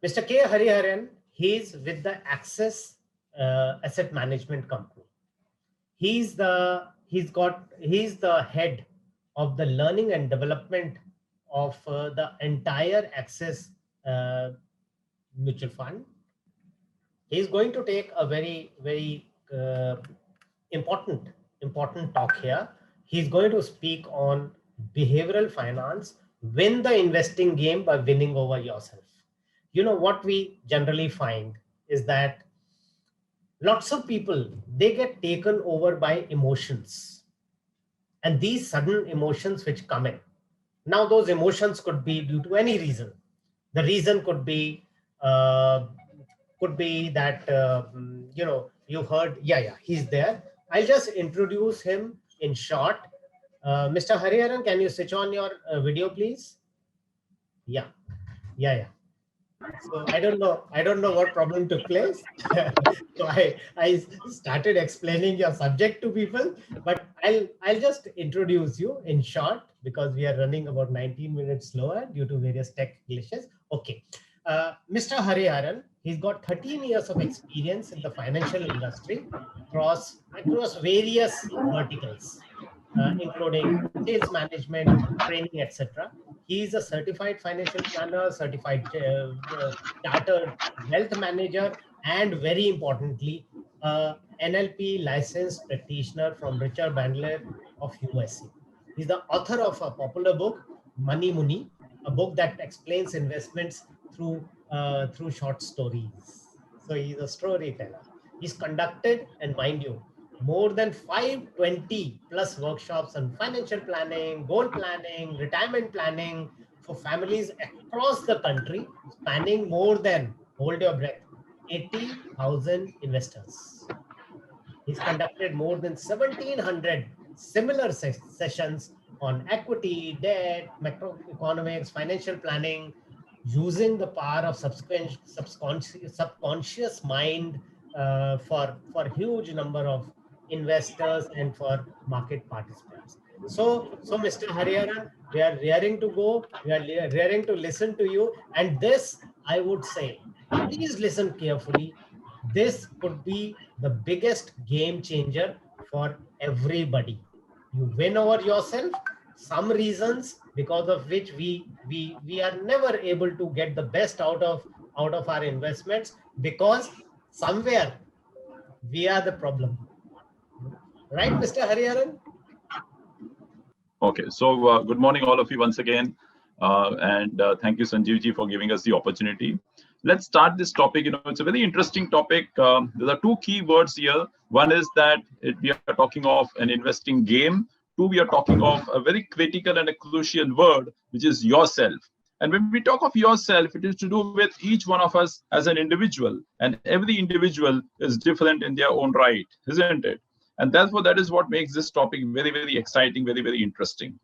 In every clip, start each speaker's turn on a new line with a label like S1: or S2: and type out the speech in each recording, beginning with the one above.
S1: Mr. K. Hariharan, he's with the Access Asset Management Company. He's the head of the learning and development of the entire Access mutual fund. He's going to take a very important talk here. He's going to speak on behavioral finance, win the investing game by winning over yourself. You know what we generally find is that lots of people, they get taken over by emotions, and these sudden emotions which come in. Now those emotions could be due to any reason. The reason uh, could be that you heard, yeah, he's there. I'll just introduce him in short. Mr. Hariharan, can you switch on your video, please? Yeah. So I don't know what problem took place. So I started explaining your subject to people, but I'll just introduce you in short because we are running about 19 minutes slower due to various tech glitches. Okay. Mr. Hariharan, he's got 13 years of experience in the financial industry across various verticals, including sales management, training, etc. He is a certified financial planner, certified chartered wealth manager, and very importantly, NLP licensed practitioner from Richard Bandler of USA. He's the author of a popular book, Money Muni, a book that explains investments through short stories. So he's a storyteller. He's conducted, and mind you, more than 520 plus workshops on financial planning, goal planning, retirement planning for families across the country, spanning more than, hold your breath, 80,000 investors. He's conducted more than 1,700 similar sessions on equity, debt, macroeconomics, financial planning, using the power of subconscious mind for huge number of investors and for market participants. So Mr. Hariharan, we are rearing to go. We are rearing to listen to you. And this, I would say, please listen carefully. This could be the biggest game changer for everybody. You win over yourself. Some reasons because of which we are never able to get the best out of our investments, because somewhere we are the problem. Right, Mr. Hariharan?
S2: Okay, so good morning, all of you, once again. And thank you, Sanjeev ji, for giving us the opportunity. Let's start this topic. It's a very interesting topic. There are two key words here. One is that we are talking of an investing game. Two, we are talking of a very critical and a crucial word, which is yourself. And when we talk of yourself, it is to do with each one of us as an individual. And every individual is different in their own right, isn't it? And therefore, that is what makes this topic very, very exciting, very, very interesting.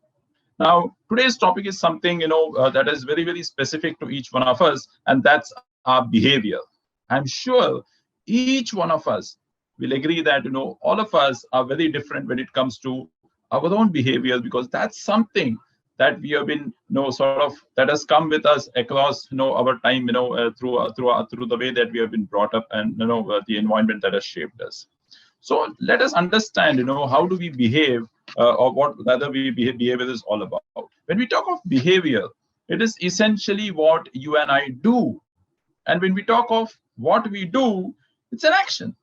S2: Now, today's topic is something, that is very, very specific to each one of us, and that's our behavior. I'm sure each one of us will agree that, all of us are very different when it comes to our own behaviors, because that's something that we have been, that has come with us across, our time, through the way that we have been brought up, and, the environment that has shaped us. So let us understand, how do we behave, or what rather behavior is all about. When we talk of behavior, it is essentially what you and I do. And when we talk of what we do, it's an action.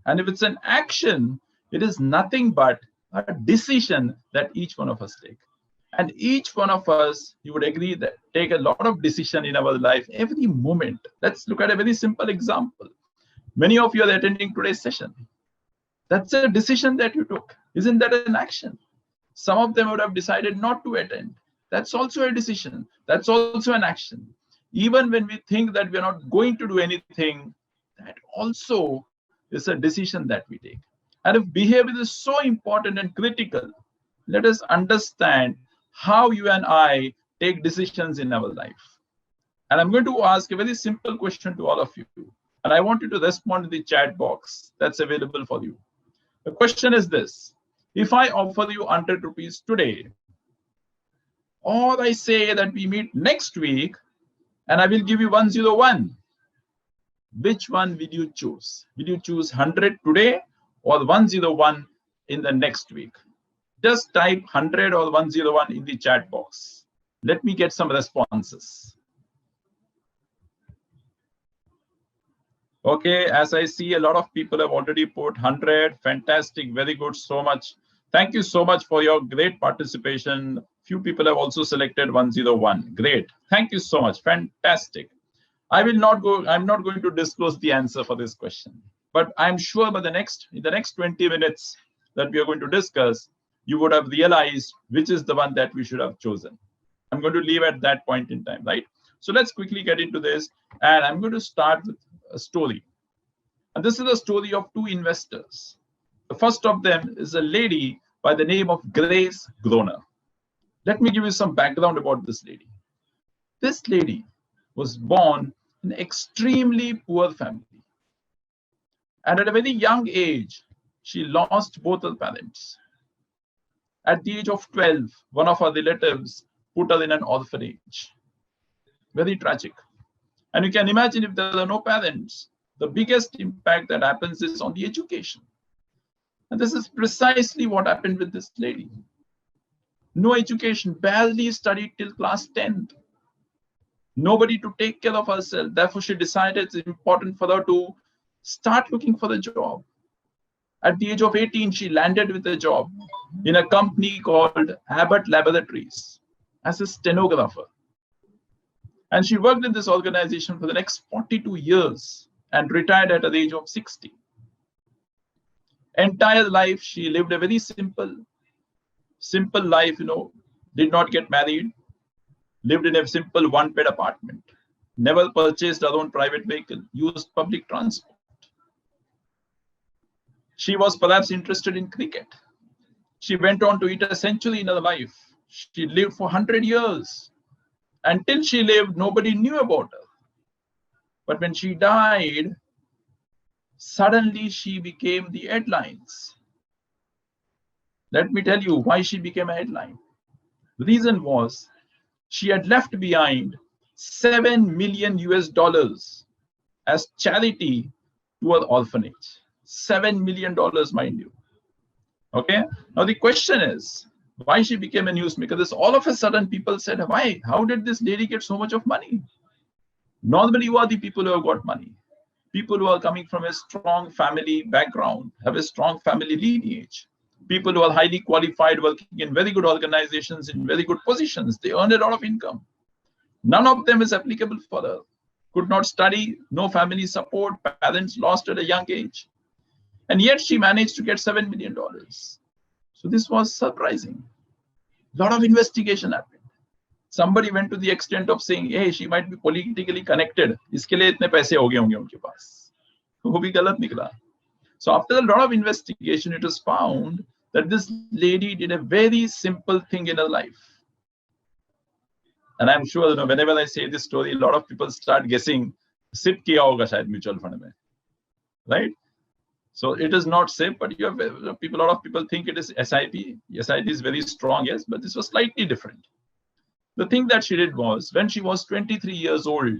S2: And if it's an action, it is nothing but a decision that each one of us take. And each one of us, you would agree, that take a lot of decision in our life every moment. Let's look at a very simple example. Many of you are attending today's session. That's a decision that you took. Isn't that an action? Some of them would have decided not to attend. That's also a decision. That's also an action. Even when we think that we're not going to do anything, that also is a decision that we take. And if behavior is so important and critical, let us understand how you and I take decisions in our life. And I'm going to ask a very simple question to all of you. And I want you to respond in the chat box that's available for you. The question is this: if I offer you 100 rupees today, or I say that we meet next week and I will give you 101, which one will you choose? Will you choose 100 today or 101 in the next week? Just type 100 or 101 in the chat box. Let me get some responses. Okay, as I see, a lot of people have already put 100. Fantastic, very good, so much. Thank you so much for your great participation. Few people have also selected 101. Great, thank you so much, fantastic. I'm not going to disclose the answer for this question, but I'm sure in the next 20 minutes that we are going to discuss, you would have realized which is the one that we should have chosen. I'm going to leave at that point in time, right? So let's quickly get into this, and I'm going to start with a story. And this is a story of two investors. The first of them is a lady by the name of Grace Groner. Let me give you some background about this lady. This lady was born in an extremely poor family. And at a very young age, she lost both her parents. At the age of 12, one of her relatives put her in an orphanage. Very tragic. And you can imagine if there are no parents, the biggest impact that happens is on the education. And this is precisely what happened with this lady. No education, barely studied till class 10th. Nobody to take care of herself. Therefore, she decided it's important for her to start looking for a job. At the age of 18, she landed with a job in a company called Abbott Laboratories as a stenographer. And she worked in this organization for the next 42 years and retired at the age of 60. Entire life, she lived a very simple life, did not get married, lived in a simple one-bed apartment, never purchased her own private vehicle, used public transport. She was perhaps interested in cricket. She went on to hit a century in her life. She lived for 100 years. Until she lived, nobody knew about her. But when she died, suddenly she became the headlines. Let me tell you why she became a headline. The reason was she had left behind $7 million as charity to her orphanage. $7 million, mind you. Okay. Now the question is, why she became a newsmaker? This all of a sudden people said, why? How did this lady get so much of money? Normally, who are the people who have got money? People who are coming from a strong family background, have a strong family lineage. People who are highly qualified, working in very good organizations, in very good positions. They earn a lot of income. None of them is applicable for her. Could not study, no family support, parents lost at a young age. And yet she managed to get $7 million. So this was surprising. A lot of investigation happened. Somebody went to the extent of saying, hey, she might be politically connected. Iske liye itne paise ho gaye honge unke paas. Wo bhi galat nikla. So after a lot of investigation, it was found that this lady did a very simple thing in her life. And I'm sure, whenever I say this story, a lot of people start guessing, SIP kiya hoga shayad mutual fund mein. Right? So it is not SIP, but a lot of people think it is SIP. SIP is very strong, yes, but this was slightly different. The thing that she did was, when she was 23 years old,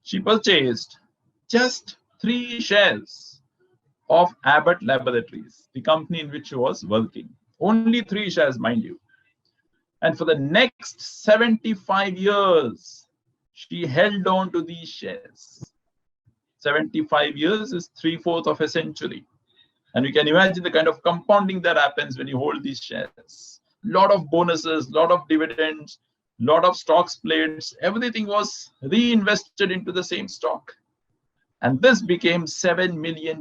S2: she purchased just 3 shares of Abbott Laboratories, the company in which she was working. Only 3 shares, mind you. And for the next 75 years, she held on to these shares. 75 years is 3/4 of a century. And you can imagine the kind of compounding that happens when you hold these shares. Lot of bonuses, lot of dividends, lot of stock splits, everything was reinvested into the same stock. And this became $7 million.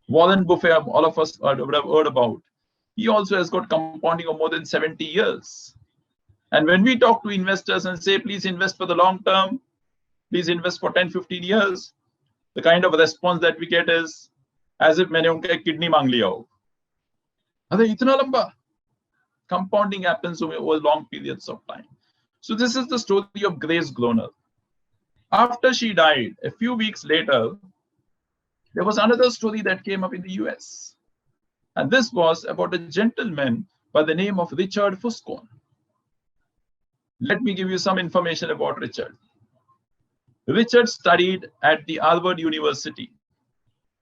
S2: Warren Buffett, all of us would have heard about. He also has got compounding of more than 70 years. And when we talk to investors and say, please invest for the long term, please invest for 10, 15 years, the kind of response that we get is as if मैंने उनका kidney मांग लिया हो. अरे इतना लंबा. Compounding happens over long periods of time. So this is the story of Grace Groner. After she died, a few weeks later, there was another story that came up in the US. And this was about a gentleman by the name of Richard Fuscon. Let me give you some information about Richard. Richard studied at the Harvard University,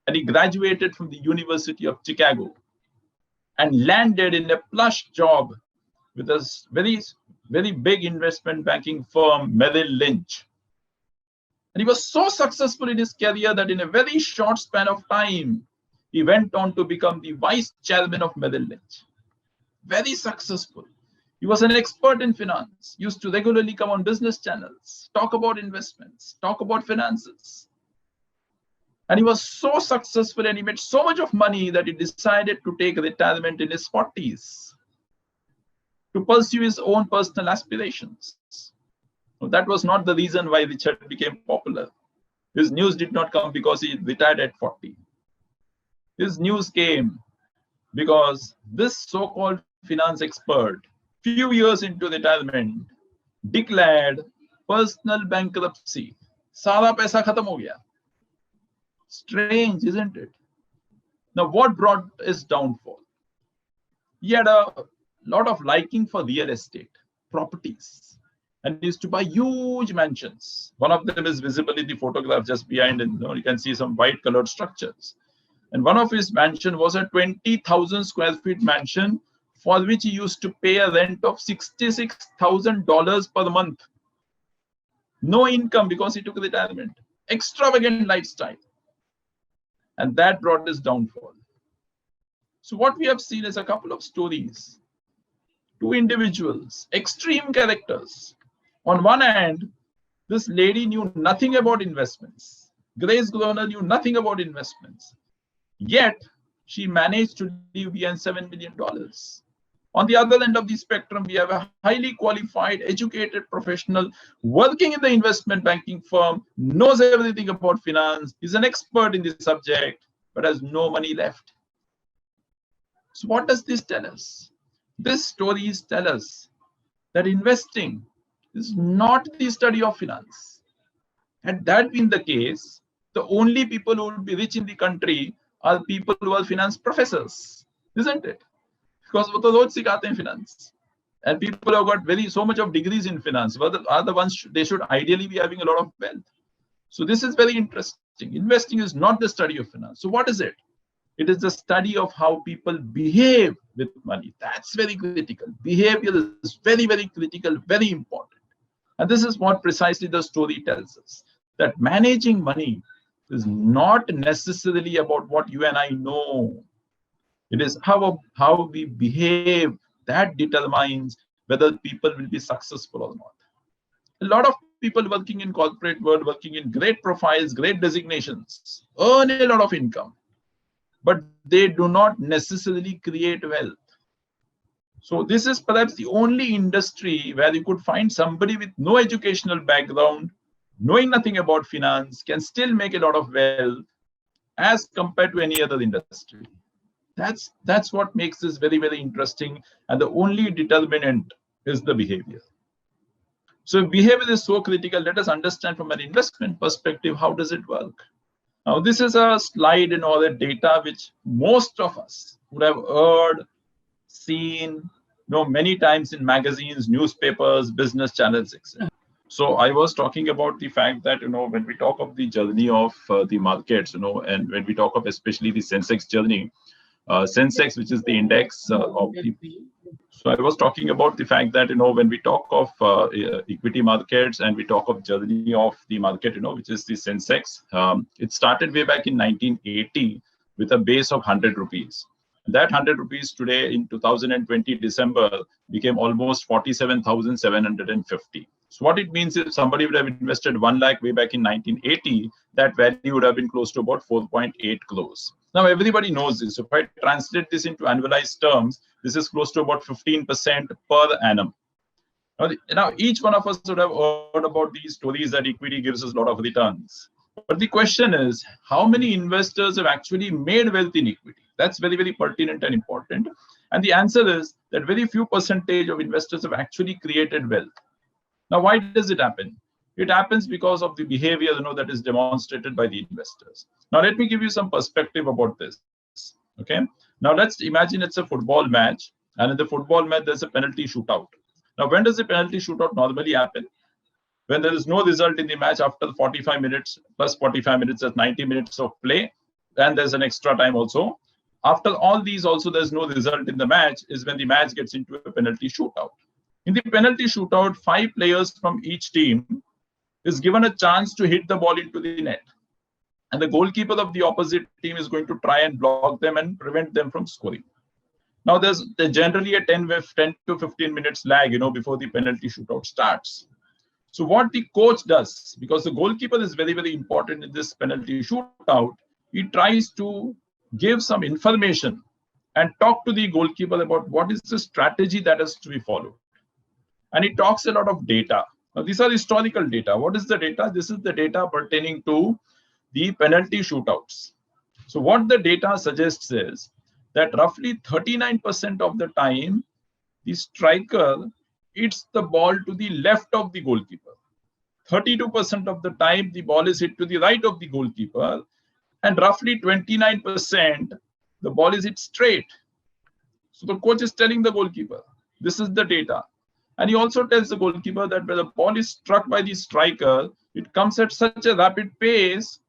S2: and he graduated from the University of Chicago and landed in a plush job with a very big investment banking firm, Merrill Lynch. And he was so successful in his career that in a very short span of time, he went on to become the vice chairman of Merrill Lynch. Very successful. He was an expert in finance, used to regularly come on business channels, talk about investments, talk about finances. And he was so successful and he made so much of money that he decided to take retirement in his 40s to pursue his own personal aspirations. So that was not the reason why Richard became popular. His news did not come because he retired at 40. His news came because this so-called finance expert, few years into retirement, declared personal bankruptcy. Sara paisa khatam ho gaya. Strange, isn't it? Now, what brought his downfall? He had a lot of liking for real estate, properties, and used to buy huge mansions. One of them is visible in the photograph just behind, and you can see some white colored structures. And one of his mansion was a 20,000 square feet mansion for which he used to pay a rent of $66,000 per month. No income because he took retirement. Extravagant lifestyle. And that brought his downfall. So what we have seen is a couple of stories. Two individuals, extreme characters. On one hand, this lady knew nothing about investments. Grace Groner knew nothing about investments. Yet, she managed to live beyond $7 million. On the other end of the spectrum, we have a highly qualified, educated professional working in the investment banking firm, knows everything about finance, is an expert in this subject, but has no money left. So what does this tell us? These stories tell us that investing is not the study of finance. Had that been the case, the only people who would be rich in the country are people who are finance professors, isn't it? Because वो तो रोज सिखाते हैं finance, and people who have got so much of degrees in finance are the ones they should ideally be having a lot of wealth. So this is very interesting. Investing is not the study of finance. So what is it? It is the study of how people behave with money. That's very critical. Behavior is very, very critical, very important. And this is what precisely the story tells us, that managing money is not necessarily about what you and I know. It is how we behave that determines whether people will be successful or not. A lot of people working in corporate world, working in great profiles, great designations, earn a lot of income, but they do not necessarily create wealth. So this is perhaps the only industry where you could find somebody with no educational background, knowing nothing about finance, can still make a lot of wealth as compared to any other industry. That's what makes this very, very interesting. And the only determinant is the behavior. So if behavior is so critical, let us understand from an investment perspective, how does it work? Now, this is a slide in all the data which most of us would have heard, seen, many times in magazines, newspapers, business channels, etc. So I was talking about the fact that, when we talk of the journey of the markets, and when we talk of especially the Sensex journey, Sensex, which is the index of the. So I was talking about the fact that, when we talk of equity markets and we talk of journey of the market, which is the Sensex, it started way back in 1980 with a base of 100 rupees. That 100 rupees today in 2020 December became almost 47,750. So what it means is somebody would have invested 1 lakh way back in 1980, that value would have been close to about 4.8 crores. Now everybody knows this. If I translate this into annualized terms, this is close to about 15% per annum. Now each one of us would have heard about these stories that equity gives us a lot of returns. But the question is, how many investors have actually made wealth in equity? That's very, very pertinent and important. And the answer is that very few percentage of investors have actually created wealth. Now, why does it happen? It happens because of the behavior, that is demonstrated by the investors. Now, let me give you some perspective about this. Okay. Now, let's imagine it's a football match, and in the football match, there's a penalty shootout. Now, when does the penalty shootout normally happen? when there is no result in the match after 45 minutes plus 45 minutes, that's 90 minutes of play, and there's an extra time also. After all these also there's no result in the match is when the match gets into a penalty shootout. In the penalty shootout, 5 players from each team is given a chance to hit the ball into the net. And the goalkeeper of the opposite team is going to try and block them and prevent them from scoring. Now there's generally a 10 to 15 minutes lag, before the penalty shootout starts. So what the coach does, because the goalkeeper is very, very important in this penalty shootout, he tries to give some information and talk to the goalkeeper about what is the strategy that has to be followed. And he talks a lot of data. Now these are historical data. What is the data? This is the data pertaining to the penalty shootouts. So what the data suggests is that roughly 39% of the time, the striker hits the ball to the left of the goalkeeper. 32% of the time, the ball is hit to the right of the goalkeeper. And roughly 29%, the ball is hit straight. So the coach is telling the goalkeeper, this is the data. And he also tells the goalkeeper that when the ball is struck by the striker, it comes at such a rapid pace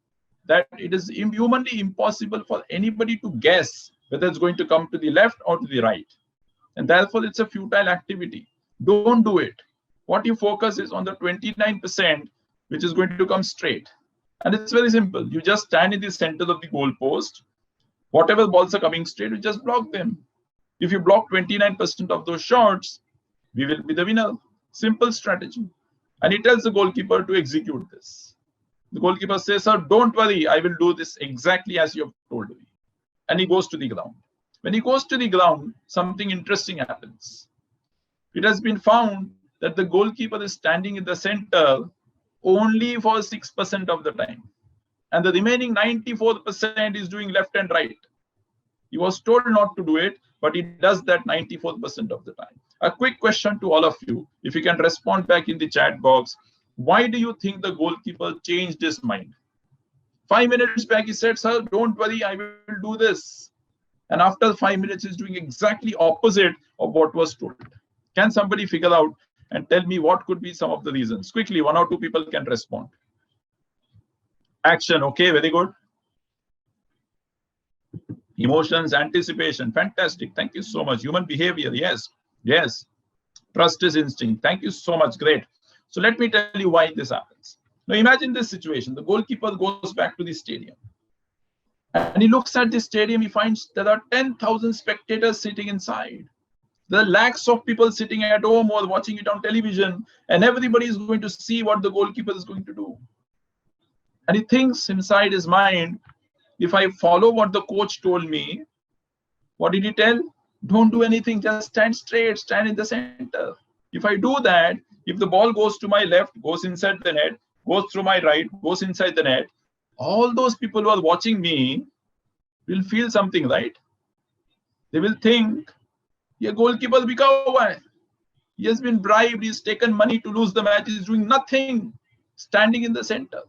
S2: that it is humanly impossible for anybody to guess whether it's going to come to the left or to the right. And therefore, it's a futile activity. Don't do it. What you focus is on the 29%, which is going to come straight. And it's very simple. You just stand in the center of the goal post. Whatever balls are coming straight, you just block them. If you block 29% of those shots, we will be the winner. Simple strategy. And he tells the goalkeeper to execute this. The goalkeeper says, sir, don't worry. I will do this exactly as you have told me. And he goes to the ground. When he goes to the ground, something interesting happens. It has been found that the goalkeeper is standing in the center only for 6% of the time. And the remaining 94% is doing left and right. He was told not to do it, but he does that 94% of the time. A quick question to all of you, if you can respond back in the chat box. Why do you think the goalkeeper changed his mind? 5 minutes back, he said, sir, don't worry, I will do this. And after 5 minutes, he's doing exactly opposite of what was told. Can somebody figure out and tell me what could be some of the reasons? Quickly, 1 or 2 people can respond. Action, okay, very good. Emotions, anticipation, fantastic. Thank you so much. Human behavior, yes, yes. Trust is instinct. Thank you so much, great. So let me tell you why this happens. Now imagine this situation. The goalkeeper goes back to the stadium. And he looks at the stadium, he finds there are 10,000 spectators sitting inside. There are lakhs of people sitting at home or watching it on television, and everybody is going to see what the goalkeeper is going to do. And he thinks inside his mind, if I follow what the coach told me, what did he tell? Don't do anything, just stand straight, stand in the center. If I do that, if the ball goes to my left, goes inside the net, goes through my right, goes inside the net, all those people who are watching me will feel something, right? They will think, yeah, goalkeeper bika hua hai. He has been bribed, he's taken money to lose the match, he's doing nothing, standing in the center.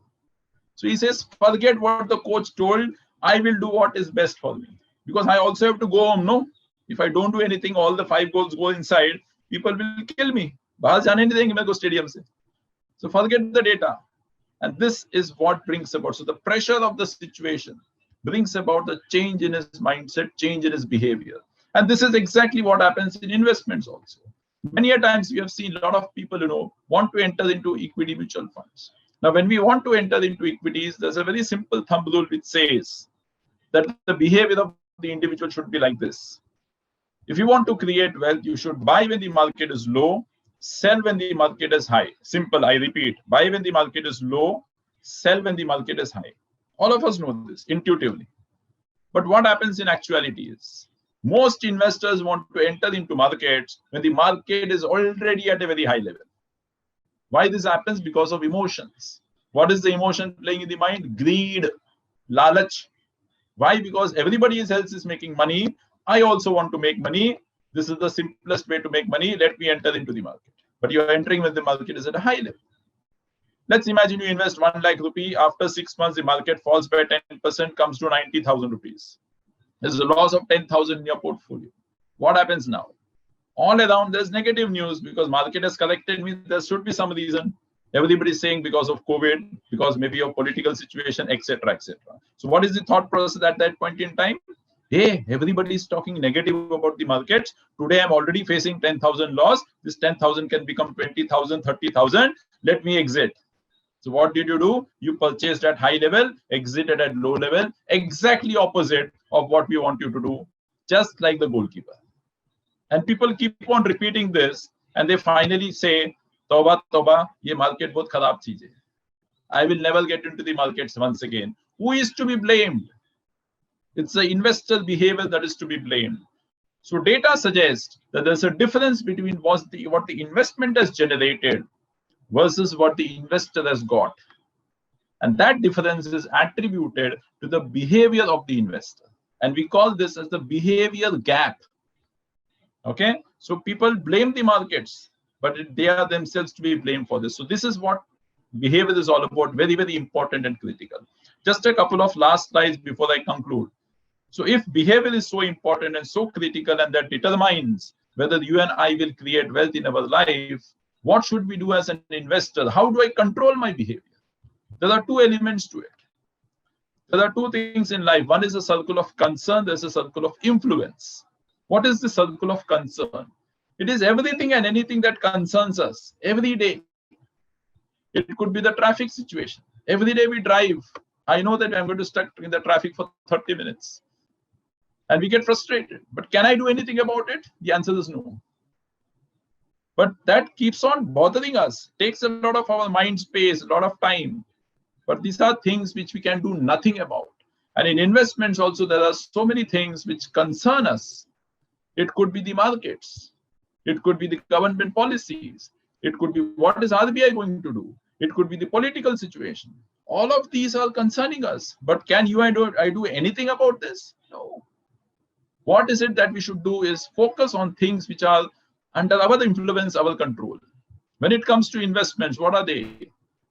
S2: So he says, forget what the coach told, I will do what is best for me. Because I also have to go home, no? If I don't do anything, all the 5 goals go inside, people will kill me. Bahar jaane nahi denge mereko stadium se. So forget the data. And this is what brings about. So the pressure of the situation brings about the change in his mindset, change in his behavior. And this is exactly what happens in investments also. Many a times we have seen a lot of people, want to enter into equity mutual funds. Now, when we want to enter into equities, there's a very simple thumb rule which says that the behavior of the individual should be like this. If you want to create wealth, you should buy when the market is low, sell when the market is high. Simple, I repeat, buy when the market is low, sell when the market is high. All of us know this intuitively. But what happens in actuality is, most investors want to enter into markets when the market is already at a very high level. Why this happens? Because of emotions. What is the emotion playing in the mind? Greed, lalach. Why? Because everybody else is making money. I also want to make money. This is the simplest way to make money. Let me enter into the market. But you are entering when the market is at a high level. Let's imagine you invest 1 lakh rupee. After 6 months, the market falls by 10%, comes to 90,000 rupees. There's a loss of 10,000 in your portfolio. What happens now? All around, there's negative news because market has corrected me. There should be some reason. Everybody is saying because of COVID, because maybe of political situation, etc., etc. So what is the thought process at that point in time? Hey, everybody is talking negative about the markets. Today, I'm already facing 10,000 loss. This 10,000 can become 20,000, 30,000. Let me exit. So what did you do? You purchased at high level, exited at low level, exactly opposite of what we want you to do, just like the goalkeeper. And people keep on repeating this, and they finally say, "Toba, toba, ye market bahut kharab cheez hai. I will never get into the markets once again." Who is to be blamed? It's the investor behavior that is to be blamed. So data suggests that there's a difference between what the investment has generated versus what the investor has got. And that difference is attributed to the behavior of the investor. And we call this as the behavior gap. Okay, so people blame the markets, but they are themselves to be blamed for this. So this is what behavior is all about, very, very important and critical. Just a couple of last slides before I conclude. So if behavior is so important and so critical, and that determines whether you and I will create wealth in our life, what should we do as an investor? How do I control my behavior? There are two elements to it. There are two things in life. One is a circle of concern, there's a circle of influence. What is the circle of concern? It is everything and anything that concerns us every day. It could be the traffic situation. Every day we drive. I know that I'm going to stuck in the traffic for 30 minutes. And we get frustrated. But can I do anything about it? The answer is no. But that keeps on bothering us, takes a lot of our mind space, a lot of time. But these are things which we can do nothing about. And in investments also, there are so many things which concern us. It could be the markets. It could be the government policies. It could be what is RBI going to do. It could be the political situation. All of these are concerning us. But can you and I do anything about this? No. What is it that we should do is focus on things which are under our influence, our control. When it comes to investments, what are they?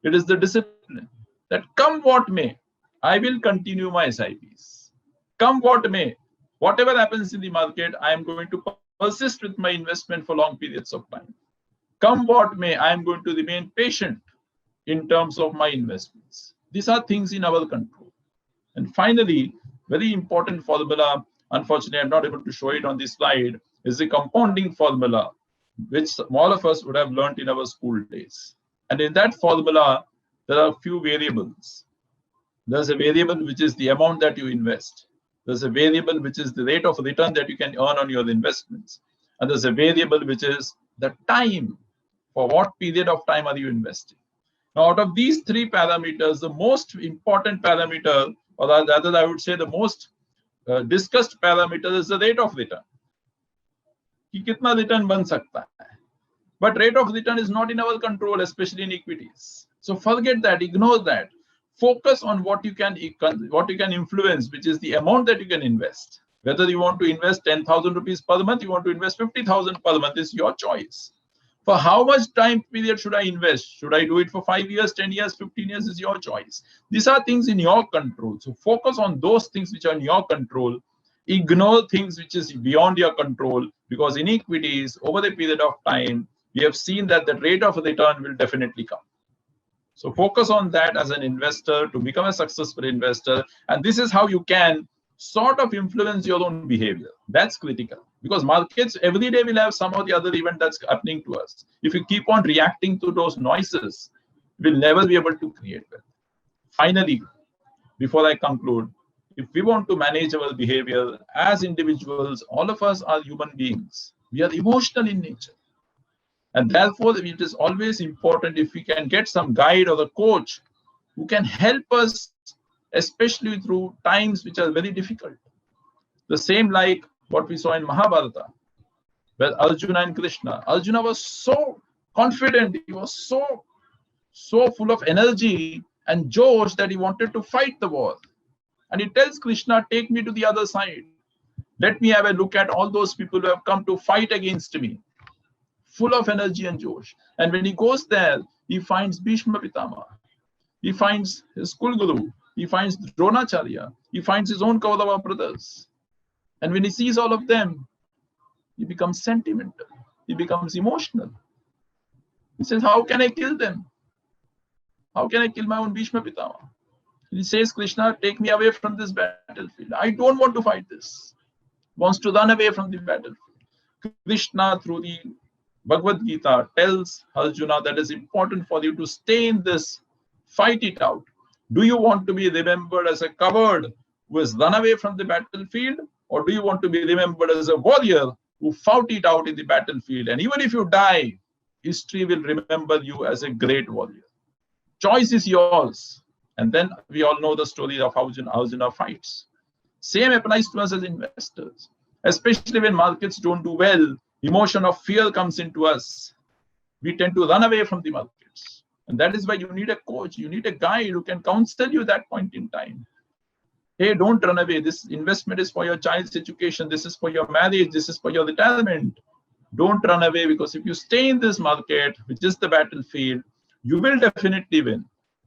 S2: It is the discipline that come what may, I will continue my SIPs. Come what may, whatever happens in the market, I am going to persist with my investment for long periods of time. Come what may, I am going to remain patient in terms of my investments. These are things in our control. And finally, very important formula, unfortunately, I'm not able to show it on this slide, is the compounding formula, which all of us would have learned in our school days. And in that formula, there are a few variables. There's a variable which is the amount that you invest. There's a variable which is the rate of return that you can earn on your investments. And there's a variable which is the time. For what period of time are you investing? Now, out of these three parameters, the most important parameter, or rather I would say the most discussed parameter, is the rate of return. कि कितना return बन सकता है. But rate of return is not in our control, especially in equities. So forget that, ignore that. Focus on what you can influence, which is the amount that you can invest. Whether you want to invest 10,000 rupees per month, you want to invest 50,000 per month, is your choice. For how much time period should I invest? Should I do it for 5 years, 10 years, 15 years, is your choice. These are things in your control. So focus on those things which are in your control. Ignore things which is beyond your control, because in equities, over the period of time, we have seen that the rate of return will definitely come. So focus on that as an investor to become a successful investor. And this is how you can sort of influence your own behavior. That's critical, because markets every day will have some or the other event that's happening to us. If you keep on reacting to those noises, we'll never be able to create wealth. Finally, before I conclude, if we want to manage our behavior as individuals, all of us are human beings. We are emotional in nature. And therefore, it is always important if we can get some guide or a coach who can help us, especially through times which are very difficult. The same like what we saw in Mahabharata, where Arjuna and Krishna. Arjuna was so confident, he was so full of energy and josh that he wanted to fight the war. And he tells Krishna, take me to the other side. Let me have a look at all those people who have come to fight against me. Full of energy and josh. And when he goes there, he finds Bhishma Pitama. He finds his Kulguru. He finds Dronacharya. He finds his own Kaurava brothers. And when he sees all of them, he becomes sentimental. He becomes emotional. He says, how can I kill them? How can I kill my own Bhishma Pitama? He says, Krishna, take me away from this battlefield. I don't want to fight this. Wants to run away from the battlefield. Krishna, through the Bhagavad Gita, tells Arjuna that it's important for you to stay in this, fight it out. Do you want to be remembered as a coward who has run away from the battlefield, or do you want to be remembered as a warrior who fought it out in the battlefield? And even if you die, history will remember you as a great warrior. Choice is yours. And then we all know the story of how Arjuna fights. Same applies to us as investors, especially when markets don't do well. Emotion of fear comes into us. We tend to run away from the markets. And that is why you need a coach, you need a guide who can counsel you at that point in time. Hey, don't run away. This investment is for your child's education. This is for your marriage. This is for your retirement. Don't run away, because if you stay in this market, which is the battlefield, you will definitely win.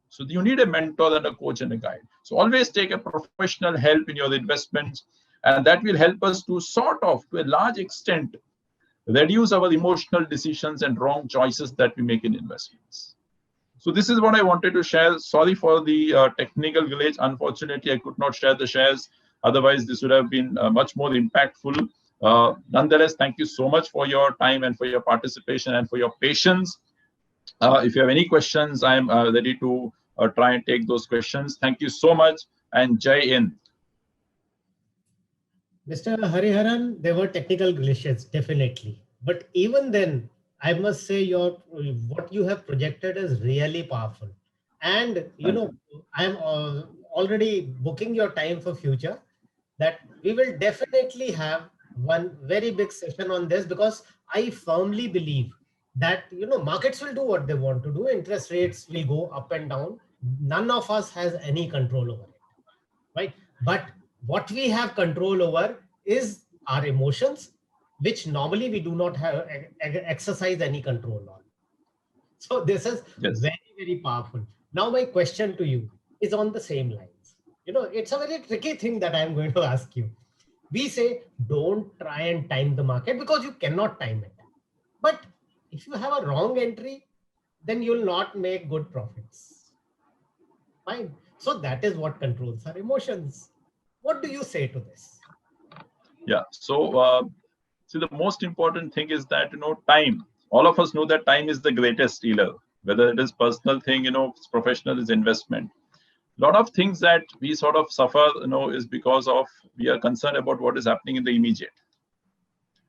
S2: So you need a mentor and a coach and a guide. So always take a professional help in your investments, and that will help us to sort of, to a large extent, reduce our emotional decisions and wrong choices that we make in investments. So this is what I wanted to share. Sorry for the technical glitch. Unfortunately, I could not share the shares. Otherwise, this would have been much more impactful. Nonetheless, thank you so much for your time and for your participation and for your patience. If you have any questions, I'm ready to try and take those questions. Thank you so much, and Jai Hind.
S1: Mr. Hariharan, there were technical glitches, definitely. But even then, I must say what you have projected is really powerful. And, I'm already booking your time for future, that we will definitely have one very big session on this, because I firmly believe that, markets will do what they want to do. Interest rates will go up and down. None of us has any control over it, right? But what we have control over is our emotions, which normally we do not have exercise any control on. So this is very, very powerful. Now my question to you is on the same lines. It's a very tricky thing that I'm going to ask you. We say, don't try and time the market, because you cannot time it. But if you have a wrong entry, then you'll not make good profits. Fine. So that is what controls our emotions. What do you say to this?
S2: Yeah. So, see, the most important thing is that, time. All of us know that time is the greatest healer, whether it is personal thing, it's professional, is investment. A lot of things that we sort of suffer, is because of we are concerned about what is happening in the immediate.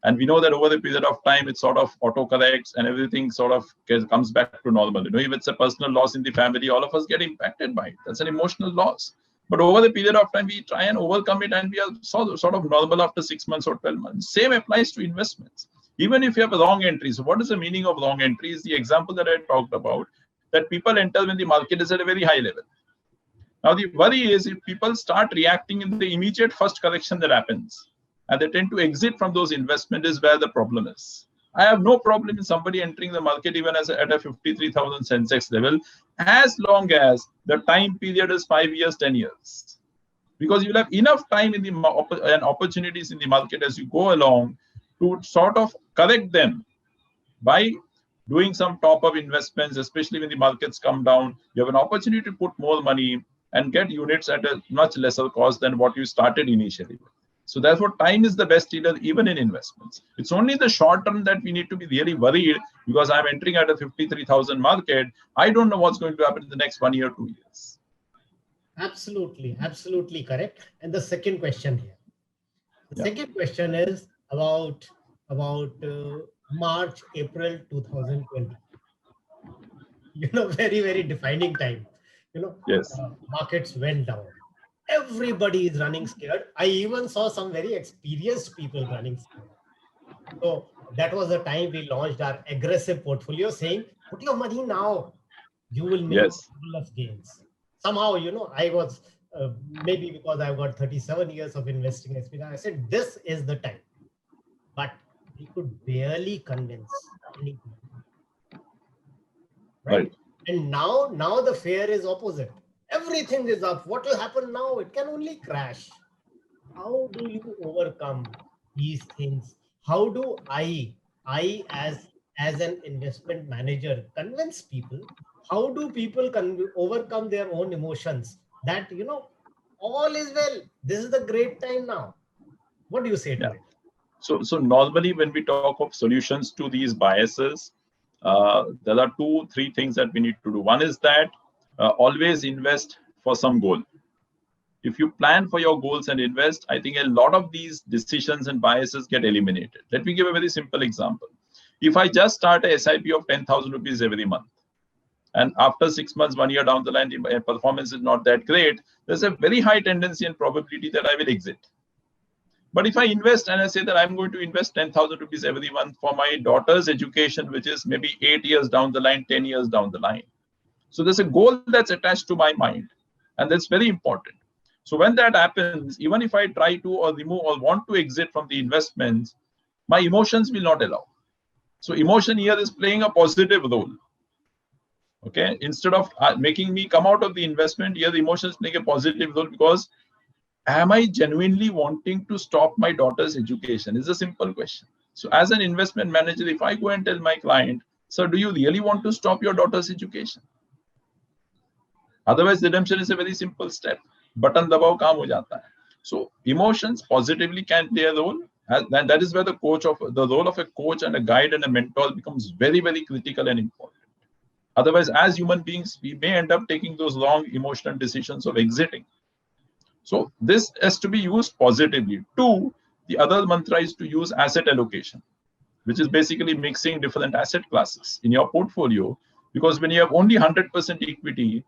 S2: And we know that over the period of time, it sort of auto-corrects and everything sort of comes back to normal. If it's a personal loss in the family, all of us get impacted by it. That's an emotional loss. But over the period of time, we try and overcome it, and we are sort of normal after 6 months or 12 months. Same applies to investments. Even if you have a wrong entry. So what is the meaning of wrong entry? Is the example that I talked about, that people enter when the market is at a very high level. Now, the worry is if people start reacting in the immediate first correction that happens, and they tend to exit from those investments, is where the problem is. I have no problem in somebody entering the market even at a 53,000 Sensex level, as long as the time period is 5 years, 10 years. Because you'll have enough time in the and opportunities in the market as you go along to sort of correct them by doing some top-up investments, especially when the markets come down. You have an opportunity to put more money and get units at a much lesser cost than what you started initially. So therefore, time is the best healer even in investments. It's only the short term that we need to be really worried, because I'm entering at a 53,000 market. I don't know what's going to happen in the next 1 year, 2 years.
S1: Absolutely, absolutely correct. And the second question here. The second question is about March, April 2020. Very, very defining time.
S2: Yes.
S1: Markets went down. Everybody is running scared. I even saw some very experienced people running scared. So that was the time we launched our aggressive portfolio, saying, put your money now. You will make of gains. Somehow, I was, maybe because I've got 37 years of investing experience, I said, this is the time. But we could barely convince anyone. Right? And now the fear is opposite. Everything is up. What will happen now? It can only crash. How do you overcome these things? How do I as an investment manager convince people how do people overcome their own emotions? That, all is well. This is the great time now. What do you say to
S2: Yeah.
S1: it?
S2: So normally when we talk of solutions to these biases, there are 2-3 things that we need to do. One is that always invest for some goal. If you plan for your goals and invest, I think a lot of these decisions and biases get eliminated. Let me give a very simple example. If I just start a SIP of 10,000 rupees every month, and after 6 months, 1 year down the line, the performance is not that great, there's a very high tendency and probability that I will exit. But if I invest and I say that I'm going to invest 10,000 rupees every month for my daughter's education, which is maybe 8 years down the line, 10 years down the line. So there's a goal that's attached to my mind, and that's very important. So when that happens, even if I try to or remove or want to exit from the investments, my emotions will not allow. So emotion here is playing a positive role. Okay, instead of making me come out of the investment, here the emotions play a positive role, because am I genuinely wanting to stop my daughter's education? Is a simple question. So as an investment manager, if I go and tell my client, sir, do you really want to stop your daughter's education? Otherwise, redemption is a very simple step. Button dabao, kaam ho jata hai. So emotions positively can play a role. And that is where the role of a coach and a guide and a mentor becomes very, very critical and important. Otherwise, as human beings, we may end up taking those wrong emotional decisions of exiting. So this has to be used positively. 2, the other mantra is to use asset allocation, which is basically mixing different asset classes in your portfolio. Because when you have only 100% equity,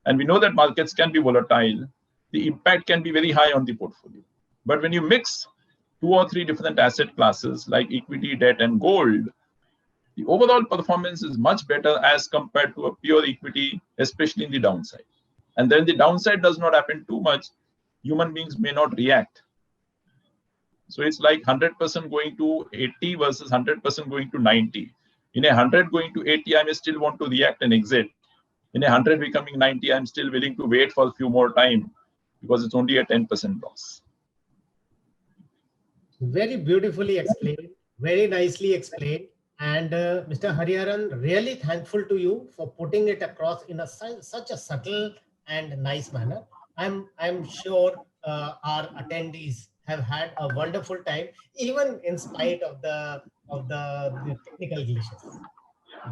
S2: and we know that markets can be volatile, the impact can be very high on the portfolio. But when you mix 2 or 3 different asset classes like equity, debt, and gold, the overall performance is much better as compared to a pure equity, especially in the downside. And then the downside does not happen too much, human beings may not react. So it's like 100% going to 80 versus 100% going to 90. In a 100 going to 80, I may still want to react and exit. In a 100 becoming 90, I'm still willing to wait for a few more time, because it's only a 10% loss.
S1: Very beautifully explained, very nicely explained. And Mr. Hariharan, really thankful to you for putting it across in such a subtle and nice manner. I'm sure our attendees have had a wonderful time, even in spite of the technical glitches.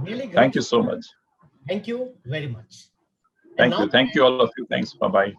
S1: Really great.
S2: Thank you so much.
S1: Thank you very much.
S2: Thank you all of you. Thanks. Bye-bye.